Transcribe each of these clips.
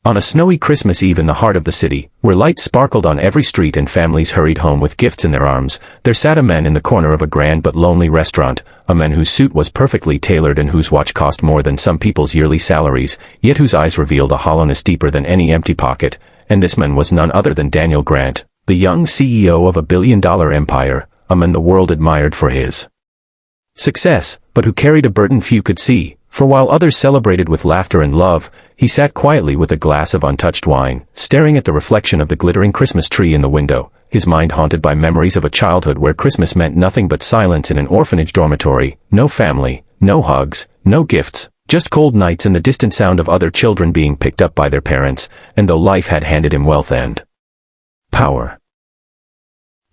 On a snowy Christmas Eve in the heart of the city, where lights sparkled on every street and families hurried home with gifts in their arms, there sat a man in the corner of a grand but lonely restaurant, a man whose suit was perfectly tailored and whose watch cost more than some people's yearly salaries, yet whose eyes revealed a hollowness deeper than any empty pocket, and this man was none other than Daniel Grant, the young CEO of a billion-dollar empire, a man the world admired for his success, but who carried a burden few could see. For while others celebrated with laughter and love, he sat quietly with a glass of untouched wine, staring at the reflection of the glittering Christmas tree in the window, his mind haunted by memories of a childhood where Christmas meant nothing but silence in an orphanage dormitory, no family, no hugs, no gifts, just cold nights and the distant sound of other children being picked up by their parents, and though life had handed him wealth and power,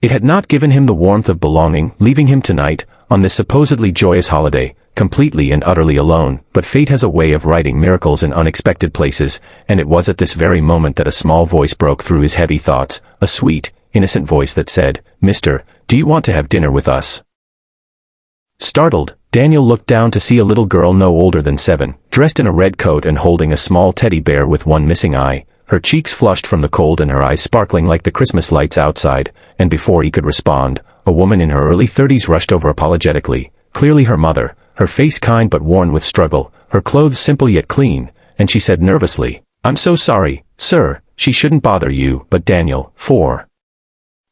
it had not given him the warmth of belonging, leaving him tonight, on this supposedly joyous holiday, completely and utterly alone. But fate has a way of writing miracles in unexpected places, and it was at this very moment that a small voice broke through his heavy thoughts, a sweet, innocent voice that said, "Mister, do you want to have dinner with us?" Startled, Daniel looked down to see a little girl no older than 7, dressed in a red coat and holding a small teddy bear with one missing eye, her cheeks flushed from the cold and her eyes sparkling like the Christmas lights outside, and before he could respond, a woman in her early 30s rushed over apologetically, clearly her mother, her face kind but worn with struggle, her clothes simple yet clean, and she said nervously, "I'm so sorry, sir, she shouldn't bother you," but Daniel, for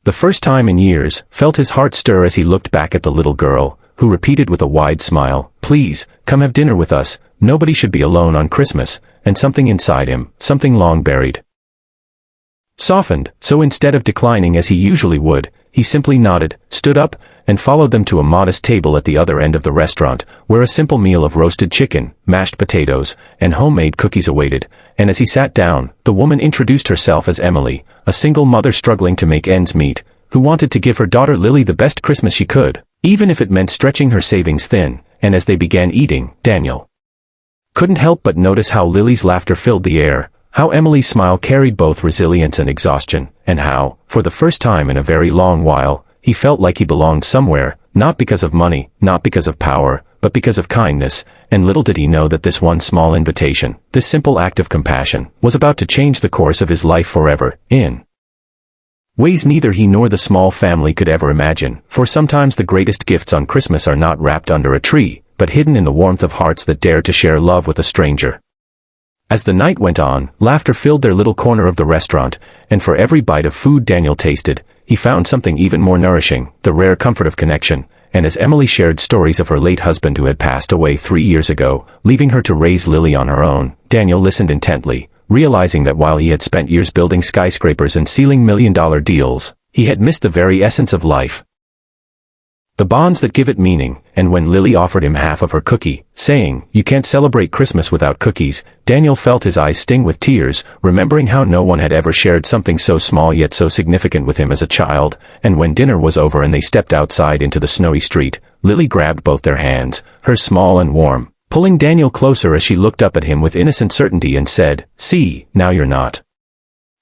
the first time in years, felt his heart stir as he looked back at the little girl, who repeated with a wide smile, "Please, come have dinner with us, nobody should be alone on Christmas," and something inside him, something long buried, softened, so instead of declining as he usually would, he simply nodded, stood up, and followed them to a modest table at the other end of the restaurant, where a simple meal of roasted chicken, mashed potatoes, and homemade cookies awaited, and as he sat down, the woman introduced herself as Emily, a single mother struggling to make ends meet, who wanted to give her daughter Lily the best Christmas she could, even if it meant stretching her savings thin, and as they began eating, Daniel couldn't help but notice how Lily's laughter filled the air, how Emily's smile carried both resilience and exhaustion, and how, for the first time in a very long while, he felt like he belonged somewhere, not because of money, not because of power, but because of kindness, and little did he know that this one small invitation, this simple act of compassion, was about to change the course of his life forever, in ways neither he nor the small family could ever imagine, for sometimes the greatest gifts on Christmas are not wrapped under a tree, but hidden in the warmth of hearts that dare to share love with a stranger. As the night went on, laughter filled their little corner of the restaurant, and for every bite of food Daniel tasted, he found something even more nourishing, the rare comfort of connection, and as Emily shared stories of her late husband who had passed away 3 years ago, leaving her to raise Lily on her own, Daniel listened intently, realizing that while he had spent years building skyscrapers and sealing million-dollar deals, he had missed the very essence of life, the bonds that give it meaning. And when Lily offered him half of her cookie, saying, "You can't celebrate Christmas without cookies," Daniel felt his eyes sting with tears, remembering how no one had ever shared something so small yet so significant with him as a child, and when dinner was over and they stepped outside into the snowy street, Lily grabbed both their hands, hers small and warm, pulling Daniel closer as she looked up at him with innocent certainty and said, "See, now you're not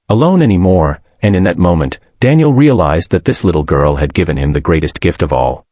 alone anymore," and in that moment, Daniel realized that this little girl had given him the greatest gift of all.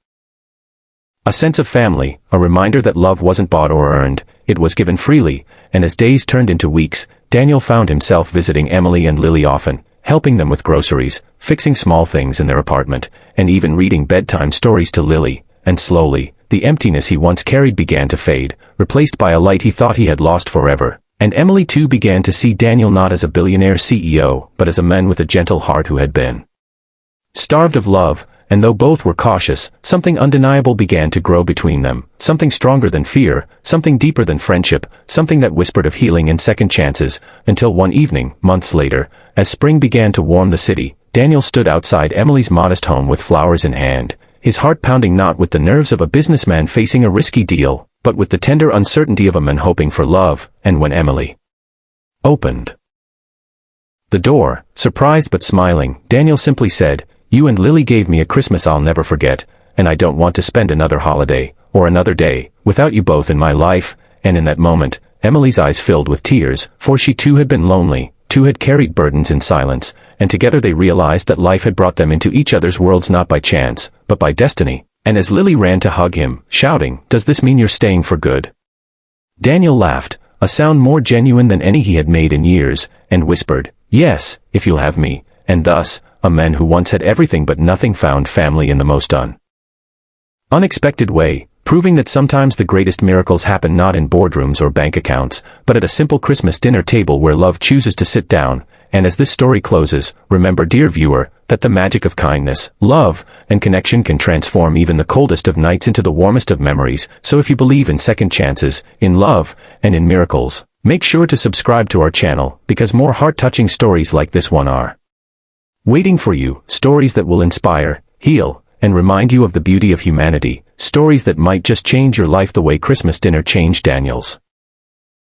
A sense of family, a reminder that love wasn't bought or earned, it was given freely, and as days turned into weeks, Daniel found himself visiting Emily and Lily often, helping them with groceries, fixing small things in their apartment, and even reading bedtime stories to Lily, and slowly, the emptiness he once carried began to fade, replaced by a light he thought he had lost forever. And Emily too began to see Daniel not as a billionaire CEO, but as a man with a gentle heart who had been starved of love, and though both were cautious, something undeniable began to grow between them, something stronger than fear, something deeper than friendship, something that whispered of healing and second chances, until one evening, months later, as spring began to warm the city, Daniel stood outside Emily's modest home with flowers in hand, his heart pounding not with the nerves of a businessman facing a risky deal, but with the tender uncertainty of a man hoping for love. And when Emily opened the door, surprised but smiling, Daniel simply said, "You and Lily gave me a Christmas I'll never forget, and I don't want to spend another holiday, or another day, without you both in my life." And in that moment, Emily's eyes filled with tears, for she too had been lonely, too had carried burdens in silence, and together they realized that life had brought them into each other's worlds not by chance, but by destiny. And as Lily ran to hug him, shouting, "Does this mean you're staying for good?" Daniel laughed, a sound more genuine than any he had made in years, and whispered, "Yes, if you'll have me," and thus, a man who once had everything but nothing found family in the most unexpected way, proving that sometimes the greatest miracles happen not in boardrooms or bank accounts, but at a simple Christmas dinner table where love chooses to sit down. And as this story closes, remember, dear viewer, that the magic of kindness, love, and connection can transform even the coldest of nights into the warmest of memories. So if you believe in second chances, in love, and in miracles, make sure to subscribe to our channel, because more heart-touching stories like this one are waiting for you. Stories that will inspire, heal, and remind you of the beauty of humanity. Stories that might just change your life the way Christmas dinner changed Daniel's.